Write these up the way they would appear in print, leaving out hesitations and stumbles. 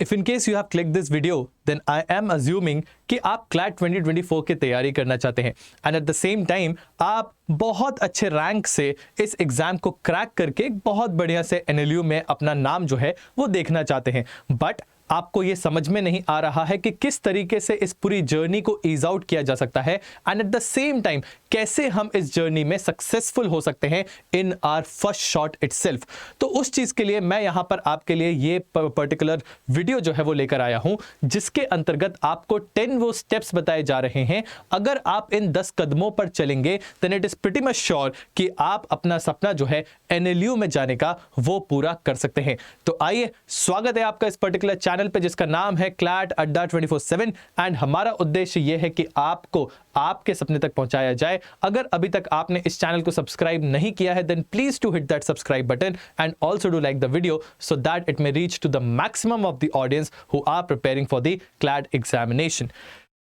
If in case you have clicked this video, then I am assuming कि आप CLAT 2024 की तैयारी करना चाहते हैं and at the same time आप बहुत अच्छे रैंक से इस एग्जाम को क्रैक करके बहुत बढ़िया से एनएलयू में अपना नाम जो है वो देखना चाहते हैं। बट आपको ये समझ में नहीं आ रहा है कि किस तरीके से इस पूरी जर्नी को ईज आउट किया जा सकता है and at the same time कैसे हम इस जर्नी में सक्सेसफुल हो सकते हैं in our first shot itself. तो उस चीज के लिए मैं यहां पर आपके लिए ये पर्टिकुलर वीडियो जो है वो लेकर आया हूं, जिसके अंतर्गत आपको 10 वो स्टेप्स बताए जा रहे हैं। अगर आप इन 10 कदमों पर चलेंगे then it is pretty much sure कि आप अपना सपना जो है एनएलयू में जाने का वो पूरा कर सकते हैं। तो आइए, स्वागत है आपका इस पर्टिकुलर चैनल पे जिसका नाम है क्लैट अड्डा 24/7 एंड हमारा उद्देश्य यह है कि आपको आपके सपने तक पहुंचाया जाए। अगर अभी तक आपने इस चैनल को सब्सक्राइब नहीं किया है then please to hit that subscribe button and also do like the video so that it may reach to the maximum of the audience who are preparing for the CLAT examination.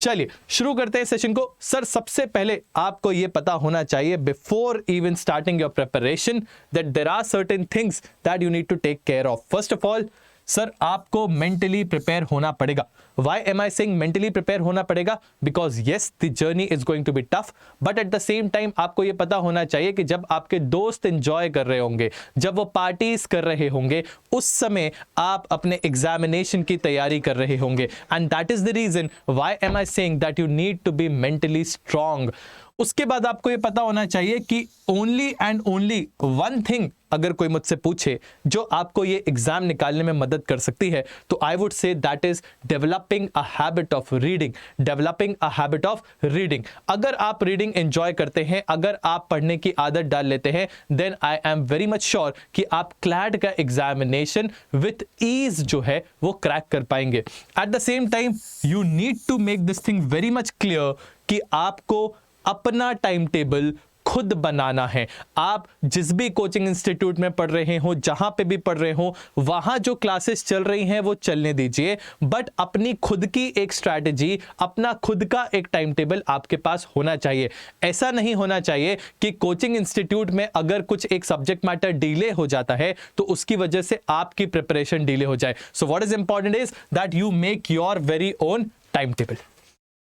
चलिए शुरू करते हैं session को। Sir, सबसे पहले आपको यह पता होना चाहिए before even starting your preparation that there are certain things that you need to take care of. First of all sir, आपको मेंटली प्रिपेयर होना पड़ेगा। Why am I saying mentally prepare होना पड़ेगा? Because yes, the journey is going to be tough, but at the same time आपको ये पता होना चाहिए कि जब आपके दोस्त एंजॉय कर रहे होंगे, जब वो पार्टीज कर रहे होंगे, उस समय आप अपने एग्जामिनेशन की तैयारी कर रहे होंगे and that is the reason why am I saying that you need to be mentally strong। उसके बाद आपको ये पता होना चाहिए कि only and only one thing अगर कोई मुझसे पूछे जो आपको ये एग्जाम निकालने में मदद कर सकती है तो I would say that is developing a habit of reading. Developing a habit of reading. अगर आप रीडिंग एंजॉय करते हैं, अगर आप पढ़ने की आदत डाल लेते हैं then I am very much sure कि आप क्लैट का एग्जामिनेशन विथ ईज जो है वो क्रैक कर पाएंगे। At the same time you need to make this thing very much clear कि आपको अपना टाइम टेबल खुद बनाना है। आप जिस भी कोचिंग इंस्टीट्यूट में पढ़ रहे हो, जहां पे भी पढ़ रहे हो, वहां जो क्लासेस चल रही हैं वो चलने दीजिए, बट अपनी खुद की एक स्ट्रैटेजी, अपना खुद का एक टाइम टेबल आपके पास होना चाहिए। ऐसा नहीं होना चाहिए कि कोचिंग इंस्टीट्यूट में अगर कुछ एक सब्जेक्ट मैटर डिले हो जाता है तो उसकी वजह से आपकी प्रिपरेशन डिले हो जाए। So what is important is that you make your very own time table.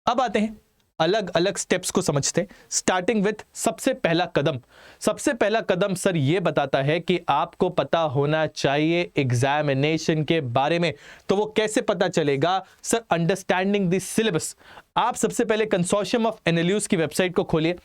अब आते हैं अलग अलग स्टेप्स को समझते हैं, स्टार्टिंग विथ सबसे पहला कदम। सबसे पहला कदम सर ये बताता है कि आपको पता होना चाहिए एग्जामिनेशन के बारे में। तो वो कैसे पता चलेगा सर? Understanding the syllabus. आप सबसे पहले कंसोर्शियम ऑफ एनएलयूज की वेबसाइट को खोलिए।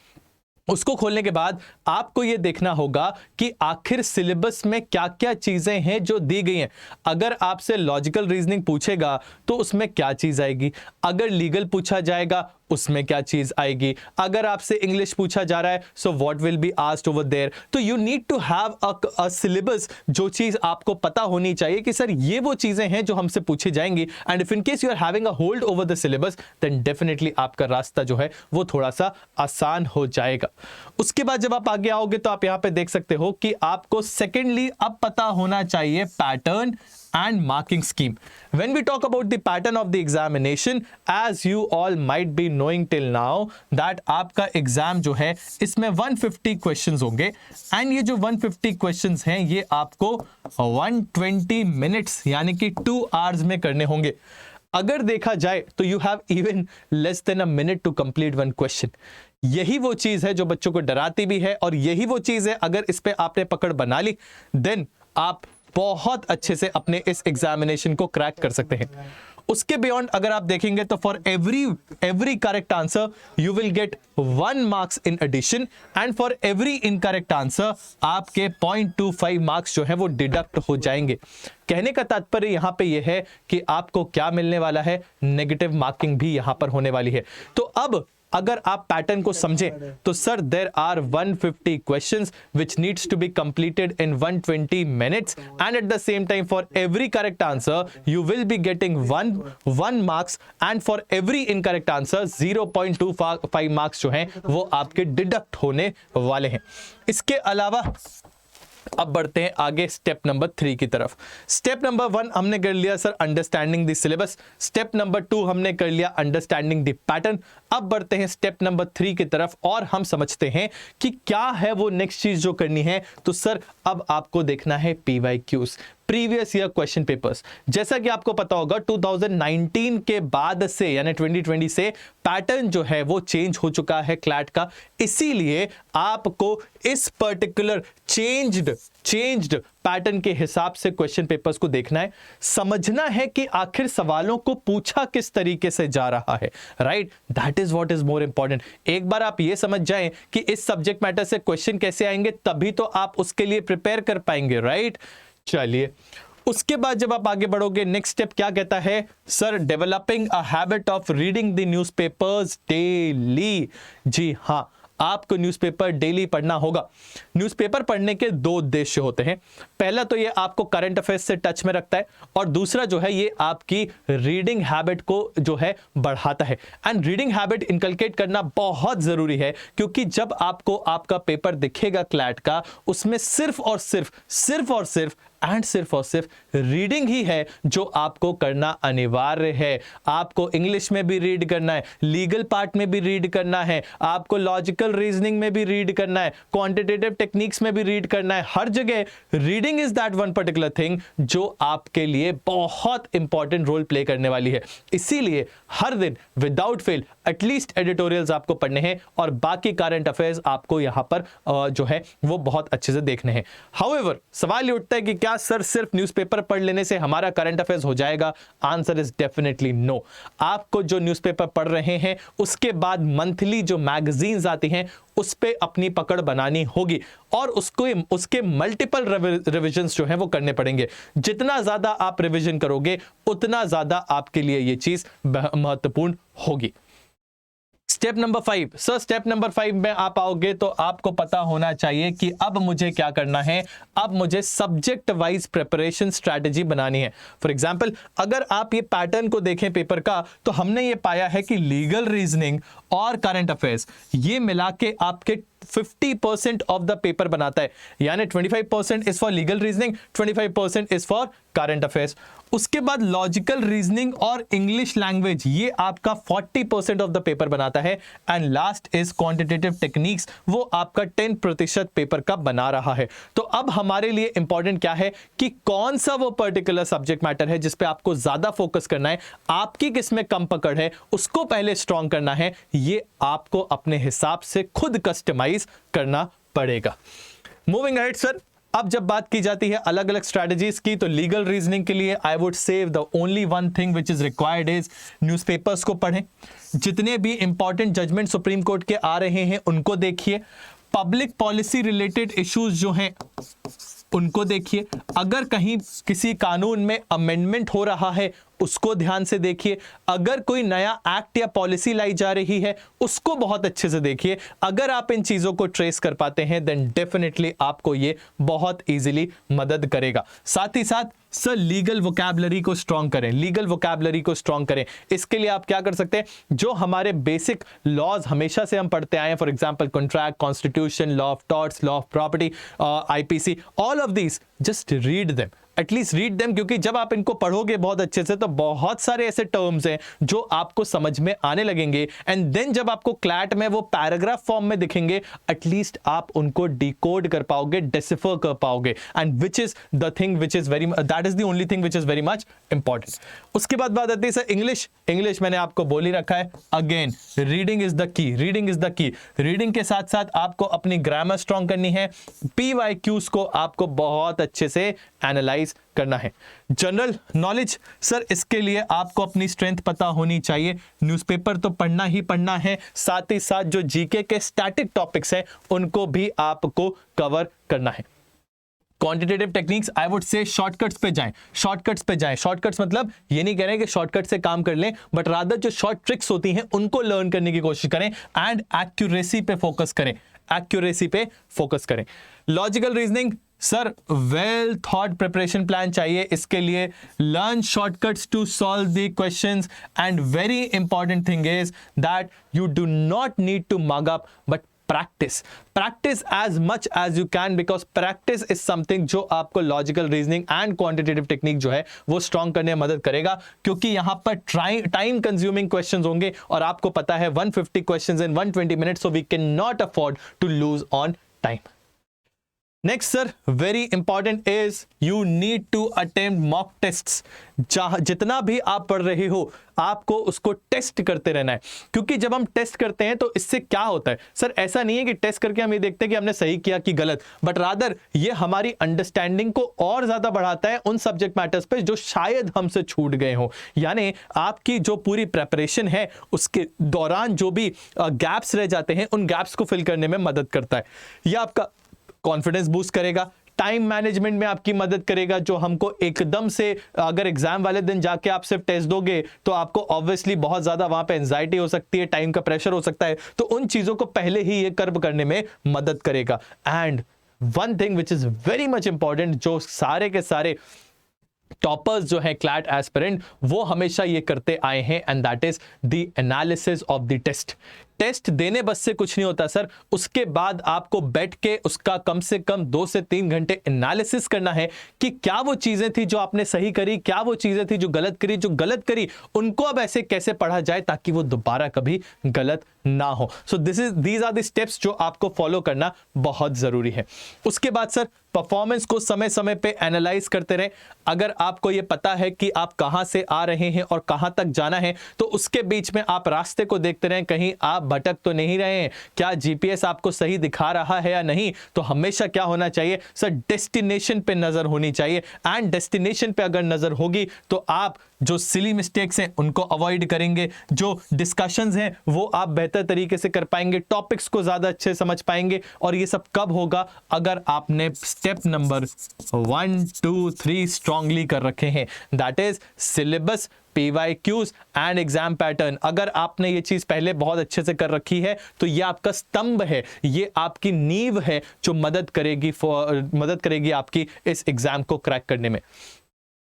उसको खोलने के बाद आपको यह देखना होगा कि आखिर सिलेबस में क्या क्या चीजें हैं जो दी गई हैं। अगर आपसे लॉजिकल रीजनिंग पूछेगा तो उसमें क्या चीज आएगी, अगर लीगल पूछा जाएगा उसमें क्या चीज आएगी, अगर आपसे इंग्लिश पूछा जा रहा है so what will be asked over there. तो you need to have a syllabus. जो चीज आपको पता होनी चाहिए कि सर ये वो चीजें हैं जो हमसे पूछी जाएंगी and if in case you are having a hold over the syllabus then definitely आपका रास्ता जो है वो थोड़ा सा आसान हो जाएगा। उसके बाद जब आप आगे आओगे तो आप यहां पे देख सकते हो कि आपको सेकेंडली अब पता होना चाहिए pattern and marking scheme. When we talk about the pattern of the examination, as you all might be knowing till now that आपका एग्जाम जो है इसमें 150 क्वेश्चंस होंगे एंड ये जो 150 क्वेश्चंस हैं ये आपको 120 मिनट्स यानी कि 2 आवर्स में करने होंगे। अगर देखा जाए तो you have even less than a minute to complete one question. यही वो चीज है जो बच्चों को डराती भी है और यही वो चीज है अगर इस पे आपने पकड़ बना ली देन आप बहुत अच्छे से अपने इस एग्जामिनेशन को क्रैक कर सकते हैं। उसके बियॉन्ड अगर आप देखेंगे तो for every correct answer you will get 1 marks in addition and for every incorrect answer आपके 0.25 मार्क्स जो है वो डिडक्ट हो जाएंगे। कहने का तात्पर्य यहां पे ये है कि आपको क्या मिलने वाला है, नेगेटिव मार्किंग भी यहां पर होने वाली है। तो अब अगर आप पैटर्न को समझें तो sir there are 150 questions which needs to be completed in 120 minutes and at the same time for every correct answer you will be getting 1 marks and for every incorrect answer 0.25 marks जो हैं वो आपके deduct होने वाले हैं। इसके अलावा अब बढ़ते हैं आगे स्टेप नंबर 3 की तरफ। स्टेप नंबर 1 हमने कर लिया sir understanding the syllabus. Step number 2 हमने कर लिया अंडरस्टैंडिंग द पैटर्न। अब बढ़ते हैं स्टेप नंबर 3 की तरफ और हम समझते हैं कि क्या है वो नेक्स्ट चीज जो करनी है। तो सर अब आपको देखना है PYQs। Previous year question papers. जैसा कि आपको पता होगा 2019 के बाद से यानी 2020 से पैटर्न जो है वो चेंज हो चुका है क्लैट का, इसीलिए आपको इस पर्टिकुलर चेंज्ड पैटर्न के हिसाब से क्वेश्चन पेपर्स को देखना है, समझना है कि आखिर सवालों को पूछा किस तरीके से जा रहा है, right? That is what is more important. एक बार आप ये समझ जाएं कि इस सब्जेक्ट मैटर से क्वेश्चन कैसे आएंगे, तभी तो आप उसके लिए प्रिपेयर कर पाएंगे, राइट? चलिए, उसके बाद जब आप आगे बढ़ोगे, नेक्स्ट स्टेप क्या कहता है sir? Developing a habit of reading the newspapers daily. जी हां, आपको न्यूज़पेपर डेली पढ़ना होगा। न्यूज़पेपर पढ़ने के दो उद्देश्य होते हैं। पहला तो ये आपको करंट अफेयर्स से टच में रखता है, और दूसरा जो है ये आपकी रीडिंग हैबिट को जो है बढ़ाता है। एंड रीडिंग हैबिट इनकलकेट करना बहुत जरूरी है, क्योंकि जब आपको आपका पेपर दिखेगा क्लैट का, उसमें सिर्फ और सिर्फ रीडिंग ही है जो आपको करना अनिवार्य है। आपको इंग्लिश में भी रीड करना है, लीगल पार्ट में भी रीड करना है, आपको लॉजिकल रीजनिंग में भी रीड करना है, क्वांटिटेटिव टेक्निक्स में भी रीड करना है। हर जगह reading is that one particular thing जो आपके लिए बहुत इंपॉर्टेंट रोल प्ले करने वाली है। इसीलिए हर दिन विदाउट फेल एटलीस्ट एडिटोरियल्स आपको पढ़ने हैं, और बाकी करंट अफेयर्स आपको यहां पर जो है वो बहुत अच्छे से देखने हैं। हाउएवर, सवाल ये उठता है कि क्या सर सिर्फ न्यूज़पेपर पढ़ लेने से हमारा करंट अफेयर्स हो जाएगा? Answer is definitely no. आपको जो न्यूज़पेपर पढ़ रहे हैं उसके बाद मंथली जो मैगजीन्स आती हैं उस पे अपनी पकड़ बनानी होगी, और उसके मल्टीपल रिविजन्स जो हैं वो करने पड़ेंगे। जितना ज्यादा आप रिविजन करोगे उतना ज्यादा आपके लिए ये चीज महत्वपूर्ण होगी। Step number 5 sir, step number 5 में आप आओगे तो आपको पता होना चाहिए कि अब मुझे क्या करना है। अब मुझे सब्जेक्ट वाइज प्रिपरेशन स्ट्रैटेजी बनानी है। फॉर एग्जांपल, अगर आप ये पैटर्न को देखें पेपर का, तो हमने ये पाया है कि लीगल रीजनिंग और करंट अफेयर्स ये मिला के आपके 50% ऑफ द पेपर बनाता है, यानी 25% is for legal reasoning, 25% is for current affairs. उसके बाद लॉजिकल रीजनिंग और इंग्लिश लैंग्वेज ये आपका 40% ऑफ द पेपर बनाता है, and last is quantitative techniques, वो आपका 10% पेपर का बना रहा है। तो अब हमारे लिए इंपॉर्टेंट क्या है कि कौन सा वो पर्टिकुलर सब्जेक्ट मैटर है जिस पे आपको ज्यादा फोकस करना है, आपकी किस में कम पकड़ है उसको पहले स्ट्रॉन्ग करना है। ये आपको अपने हिसाब से खुद कस्टमाइज करना पड़ेगा। मूविंग अहेड सर, अब जब बात की जाती है अलग अलग स्ट्रैटेजीज की, तो लीगल रीजनिंग के लिए I would say the only one thing which is required is newspapers को पढ़ें। जितने भी इंपॉर्टेंट जजमेंट सुप्रीम कोर्ट के आ रहे हैं उनको देखिए। पब्लिक पॉलिसी रिलेटेड इश्यूज जो हैं उनको देखिए। अगर कहीं किसी कानून में अमेंडमेंट हो रहा है उसको ध्यान से देखिए। अगर कोई नया एक्ट या पॉलिसी लाई जा रही है उसको बहुत अच्छे से देखिए। अगर आप इन चीजों को ट्रेस कर पाते हैं देन डेफिनेटली आपको ये बहुत इजीली मदद करेगा। साथ ही साथ सर लीगल वोकैबुलरी को स्ट्रॉन्ग करें, लीगल वोकैबुलरी को स्ट्रॉन्ग करें। इसके लिए आप क्या कर सकते हैं, जो हमारे बेसिक लॉज हमेशा से हम पढ़ते आए हैं, for example contract, constitution, law of torts, law of property, IPC, all of these just read them, at least read them, क्योंकि जब आप इनको पढ़ोगे बहुत अच्छे से तो बहुत सारे ऐसे टर्म्स हैं जो आपको समझ में आने लगेंगे, एंड देन जब आपको क्लैट में वो पैराग्राफ फॉर्म में दिखेंगे एटलीस्ट आप उनको डिकोड कर पाओगे, डिसिफर कर पाओगे, and which is the thing which is very, that is the only thing which is very much important. उसके बाद बात आती है सर इंग्लिश मैंने आपको बोल ही रखा है, again reading is the key, reading is the key. Reading के साथ साथ आपको अपनी ग्रामर स्ट्रॉन्ग करनी है, PYQs को आपको बहुत अच्छे से एनालाइज करना है। जनरल नॉलेज सर, इसके लिए आपको अपनी स्ट्रेंथ पता होनी चाहिए। न्यूज़पेपर तो पढ़ना ही पढ़ना है, साथ ही साथ जो जीके के स्टैटिक टॉपिक्स हैं उनको भी आपको कवर करना है। Quantitative techniques I would say shortcuts पे जाएं, शॉर्टकट्स पे जाएं। शॉर्टकट्स मतलब ये नहीं कह रहे कि शॉर्टकट से काम कर लें, बट रादर जो शॉर्ट ट्रिक्स होती हैं उनको लर्न करने की कोशिश करें, एंड एक्यूरेसी पे फोकस करें, एक्यूरेसी पे फोकस करें। Logical reasoning sir, well thought preparation plan चाहिए इसके लिए। Learn shortcuts to solve the questions, and very important thing is that you do not need to mug up but practice as much as you can, because practice is something जो आपको logical reasoning and quantitative technique जो है वो strong करने में मदद करेगा, क्योंकि यहां पर टाइम कंज्यूमिंग क्वेश्चंस होंगे और आपको पता है 150 questions in 120 minutes, so we can not afford to lose on time. Next sir, very important is you need to attempt mock tests. जितना भी आप पढ़ रहे हो आपको उसको टेस्ट करते रहना है, क्योंकि जब हम टेस्ट करते हैं तो इससे क्या होता है सर, ऐसा नहीं है कि टेस्ट करके हम ये देखते हैं कि हमने सही किया कि गलत, बट रादर ये हमारी अंडरस्टैंडिंग को और ज्यादा बढ़ाता है उन सब्जेक्ट मैटर्स पे जो शायद हमसे छूट गए हो। यानी आपकी जो पूरी प्रेपरेशन है उसके दौरान जो भी गैप्स रह जाते हैं उन गैप्स को फिल करने में मदद करता है। यह आपका कॉन्फिडेंस बूस्ट करेगा, टाइम मैनेजमेंट में आपकी मदद करेगा, जो हमको एकदम से अगर एग्जाम वाले दिन जाके आप सिर्फ टेस्ट दोगे तो आपको ऑब्वियसली बहुत ज्यादा वहां पे एंजाइटी हो सकती है, टाइम का प्रेशर हो सकता है, तो उन चीजों को पहले ही ये कर्व करने में मदद करेगा। And one thing which is very much important, जो सारे के सारे टॉपर्स जो है क्लैट एस्पिरेंट वो हमेशा ये करते आए हैं, and that is the analysis of the test. Test देने बस से कुछ नहीं होता सर, उसके बाद आपको बैठ के उसका कम से कम 2 से 3 घंटे एनालिसिस करना है कि क्या वो चीजें थी जो आपने सही करी, क्या वो चीजें थी जो गलत करी उनको अब ऐसे कैसे पढ़ा जाए ताकि वो दोबारा कभी गलत ना हो। So these are the steps जो आपको फॉलो करना बहुत जरूरी है। उसके बाद सर, परफॉर्मेंस को समय समय पे एनालाइज करते रहे। अगर आपको ये पता है कि आप कहां से आ रहे हैं और कहां तक जाना है, तो उसके बीच में आप रास्ते को देखते रहें, कहीं आप भटक तो नहीं रहे हैं, क्या जीपीएस आपको सही दिखा रहा है या नहीं। तो हमेशा क्या होना चाहिए सर, डेस्टिनेशन पे नजर होनी चाहिए, एंड डेस्टिनेशन पे अगर नजर होगी तो आप जो सिली मिस्टेक्स हैं उनको अवॉइड करेंगे, जो डिस्कशंस हैं वो आप बेहतर तरीके से कर पाएंगे, टॉपिक्स को ज्यादा अच्छे समझ पाएंगे। और ये सब कब होगा, अगर आपने स्टेप नंबर 1, 2, 3 स्ट्रांगली कर रखे हैं, that is syllabus, PYQs and exam pattern. अगर आपने ये चीज पहले बहुत अच्छे से कर रखी है तो ये आपका स्तंभ है, ये आपकी नींव है जो मदद करेगी आपकी इस एग्जाम को क्रैक करने में।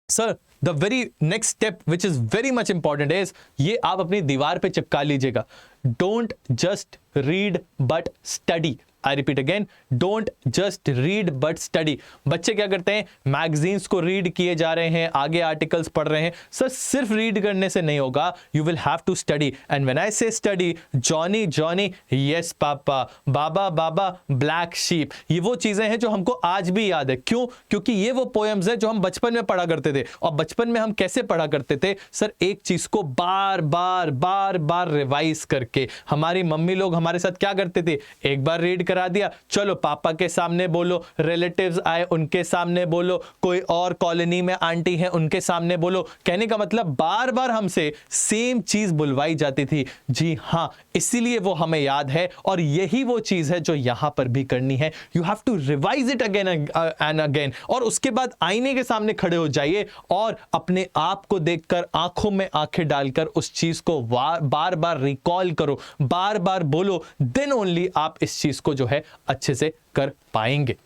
Sir, the very next step which is very much important is, ये आप अपनी दीवार पे चिपका लीजिएगा, don't just read but study. I repeat again, don't just read but study. बच्चे क्या करते हैं, मैगजीन्स को रीड किए जा रहे हैं, आगे आर्टिकल्स पढ़ रहे हैं। सर, सिर्फ रीड करने से नहीं होगा, you will have to study. And when I say study, Johnny Johnny yes papa, Baba baa baa black sheep, ये वो चीजें हैं जो हमको आज भी याद है। क्यों? क्योंकि ये वो पोएम्स हैं जो हम बचपन में पढ़ा करते थे। और बचपन में हम कैसे पढ़ा करते थे सर, एक चीज को बार बार बार बार रिवाइज करके। हमारी मम्मी लोग हमारे साथ क्या करते थे, एक बार रीड करा दिया, चलो पापा के सामने बोलो, रिलेटिव्स आए उनके सामने बोलो, कोई और कॉलोनी में आंटी है उनके सामने बोलो। कहने का मतलब बार बार हमसे सेम चीज बुलवाई जाती थी। जी हां, इसीलिए वो हमें याद है, और यही वो चीज है जो यहां पर भी करनी है। You have to revise it again and again. और उसके बाद आईने के सामने खड़े हो जाइए और अपने आप को देखकर आंखों में आंखें डालकर उस चीज को बार बार रिकॉल करो, बार बार बोलो, देन ओनली आप इस चीज को जो है अच्छे से कर पाएंगे।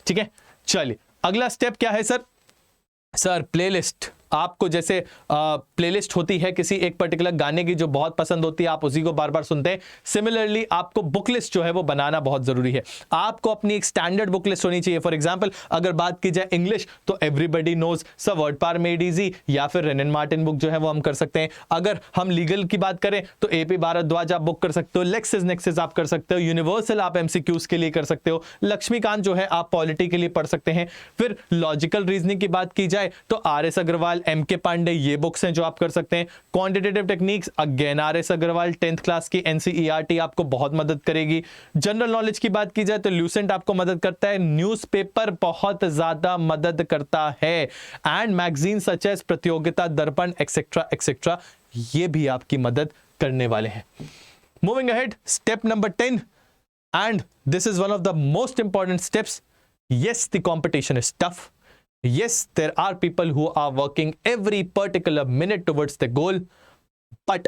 ठीक है, चलिए अगला स्टेप क्या है सर, प्लेलिस्ट। आपको जैसे प्लेलिस्ट होती है किसी एक पर्टिकुलर गाने की जो बहुत पसंद होती है, आप उसी को बार बार सुनते हैं। सिमिलरली आपको बुक लिस्ट जो है वो बनाना बहुत जरूरी है। आपको अपनी एक स्टैंडर्ड बुक लिस्ट होनी चाहिए। फॉर एग्जांपल, अगर बात की जाए इंग्लिश, तो एवरीबॉडी नोज सर वर्ड पार मेड इजी, या फिर रेनन मार्टिन बुक जो है वो हम कर सकते हैं। अगर हम लीगल की बात करें तो AP भारद्वाज आप बुक कर सकते हो, लेक्सिस नेक्सिस आप कर सकते हो, यूनिवर्सल आप MCQs के लिए कर सकते हो, लक्ष्मीकांत जो है आप पॉलिटी के लिए पढ़ सकते हैं। फिर लॉजिकल रीजनिंग की बात की जाए तो RS अग्रवाल, MK पांडे, ये बुक्स हैं जो आप कर सकते हैं। Quantitative techniques again RS Agarwal, 10th class की NCERT आपको बहुत मदद करेगी। जनरल नॉलेज की बात की जाए तो ल्यूसेंट आपको मदद करता है, न्यूज़पेपर बहुत ज्यादा मदद करता है, एंड मैगजीन सच एज प्रतियोगिता दर्पण एक्सेट्रा एक्सेट्रा, ये भी आपकी मदद करने वाले हैं। Moving ahead, step number 10, and this is one of the most important steps. Yes, the competition is tough. Yes, there are people who are working every particular minute towards the goal. But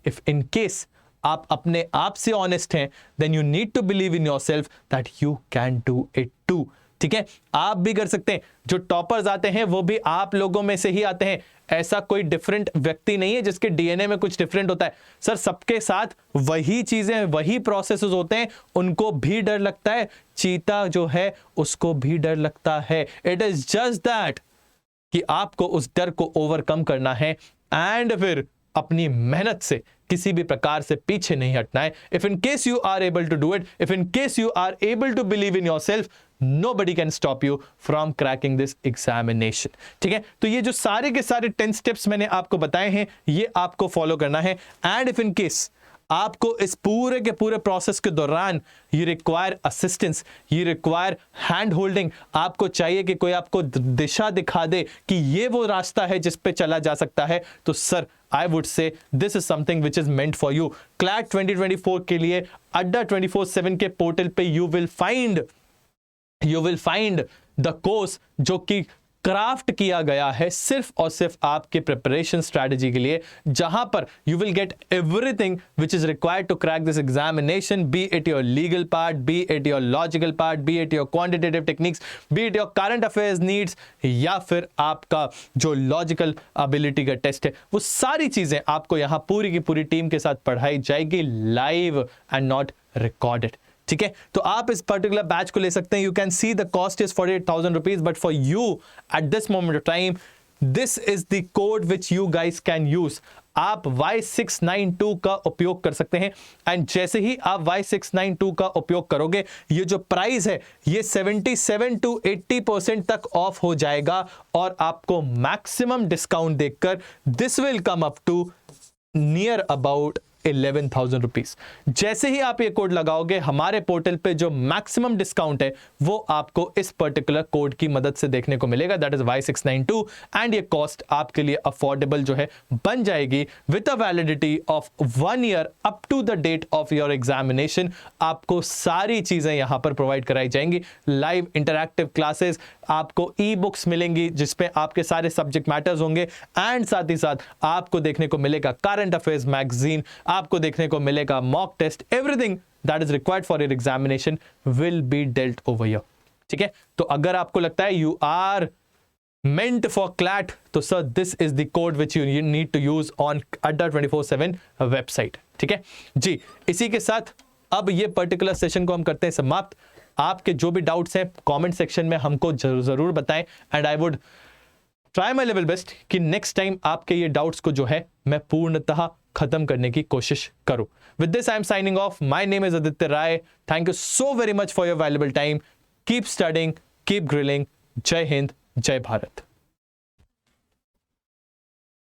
if in case आप अपने आप से honest हैं, then you need to believe in yourself that you can do it too. ठीक है, आप भी कर सकते हैं। जो टॉपर्स आते हैं वो भी आप लोगों में से ही आते हैं। ऐसा कोई डिफरेंट व्यक्ति नहीं है जिसके DNA में कुछ डिफरेंट होता है। सर, सबके साथ वही चीजें, वही प्रोसेसेस होते हैं। उनको भी डर लगता है, चीता जो है उसको भी डर लगता है। इट इज जस्ट दैट कि आपको उस डर को ओवरकम करना है, एंड फिर अपनी मेहनत से किसी भी प्रकार से पीछे नहीं हटना है। If in case you are able to do it, if in case you are able to believe in yourself, nobody can stop you from cracking this examination. ठीक है, तो ये जो सारे के सारे 10 स्टेप्स मैंने आपको बताए हैं, ये आपको फॉलो करना है. एंड इफ इन केस आपको इस पूरे के पूरे प्रोसेस के दौरान you require assistance, you require hand holding, आपको चाहिए कि कोई आपको दिशा दिखा दे कि ये वो रास्ता है जिस पे चला जा सकता है, तो sir I would say this is something which is meant for you. CLAT 2024 के लिए अड्डा 24/7 के पोर्टल पे you will find the course जो कि क्राफ्ट किया गया है सिर्फ और सिर्फ आपके प्रिपरेशन स्ट्रैटेजी के लिए, जहां पर you will get everything which is required to crack this examination, be it your legal part, be it your logical part, be it your quantitative techniques, be it your current affairs needs, या फिर आपका जो logical ability का test है. वो सारी चीजें आपको यहां पूरी की पूरी टीम के साथ पढ़ाई जाएगी, लाइव एंड नॉट रिकॉर्डेड. ठीक है, तो आप इस पर्टिकुलर बैच को ले सकते हैं. You can see the cost is 48,000 rupees, but for you at this moment of time this is the code which you guys can use. आप Y692 का उपयोग कर सकते हैं, एंड जैसे ही आप Y692 का उपयोग करोगे, ये जो प्राइस है ये 77 to 80% तक ऑफ हो जाएगा, और आपको मैक्सिमम डिस्काउंट देखकर this will come up to near about 11,000 rupees. जैसे ही आप ये कोड लगाओगे, हमारे पोर्टल पे जो मैक्सिमम डिस्काउंट है वो आपको इस पर्टिकुलर कोड की मदद से देखने को मिलेगा, दैट इज Y692, एंड ये कॉस्ट आपके लिए अफोर्डेबल जो है बन जाएगी with a validity of 1 year up to the date of your examination. आपको सारी चीजें यहां पर प्रोवाइड कराई जाएंगी, लाइव इंटरैक्टिव क्लासेस, आपको ई बुक्स मिलेंगी जिसपे आपके सारे सब्जेक्ट मैटर्स होंगे, एंड साथ ही साथ आपको देखने को मिलेगा करंट अफेयर्स मैगजीन, आपको देखने को मिलेगा mock test. Everything that is required for your examination will be dealt over here. ठीक है, तो अगर आपको लगता है you are meant for CLAT, तो sir this is the code which you need to use on Adda 24/7 website. ठीक है जी, इसी के साथ अब ये पर्टिकुलर सेशन को हम करते हैं समाप्त. आपके जो भी डाउट्स हैं कमेंट सेक्शन में हमको जरूर बताएं, and I would try my level best कि नेक्स्ट टाइम आपके ये डाउट्स को जो है मैं पूर्णतः खत्म करने की कोशिश करूं. With this I am signing off. My name is Aditya Rai. Thank you so very much for your valuable time. Keep studying, keep grilling. जय हिंद, जय भारत.